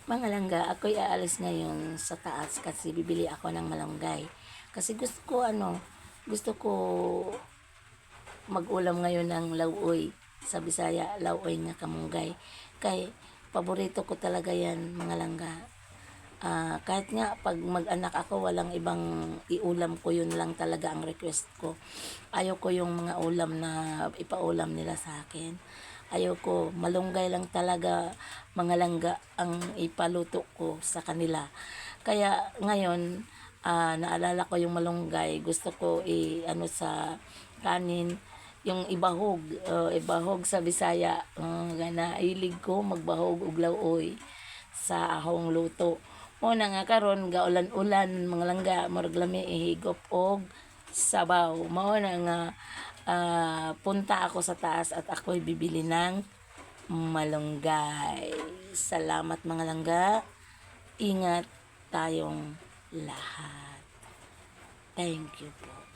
Mga langga, ako'y aalis ngayon sa taas kasi bibili ako ng malunggay. Kasi gusto ko mag-ulam ngayon ng lauoy. Sa Bisaya, lauoy nga kamunggay. Kay paborito ko talaga yan, mga langga. Kahit nga pag mag-anak ako, walang ibang iulam ko, yun lang talaga ang request ko. Ayaw ko yung mga ulam na ipaulam nila sa akin. Ayaw ko, malunggay lang talaga, mga langga ang ipaluto ko sa kanila. Kaya ngayon, naalala ko yung malunggay, gusto ko sa kanin, yung ibahog, ibahog sa Bisaya, gana ilig ko magbahog og lauoy sa ahong luto. Mo na nga karon gaulan-ulan mga langga, murag lami ihigop og sabaw. Mao na nga punta ako sa taas at ako'y bibili ng malunggay. Salamat mga langga. Ingat tayong lahat. Thank you po.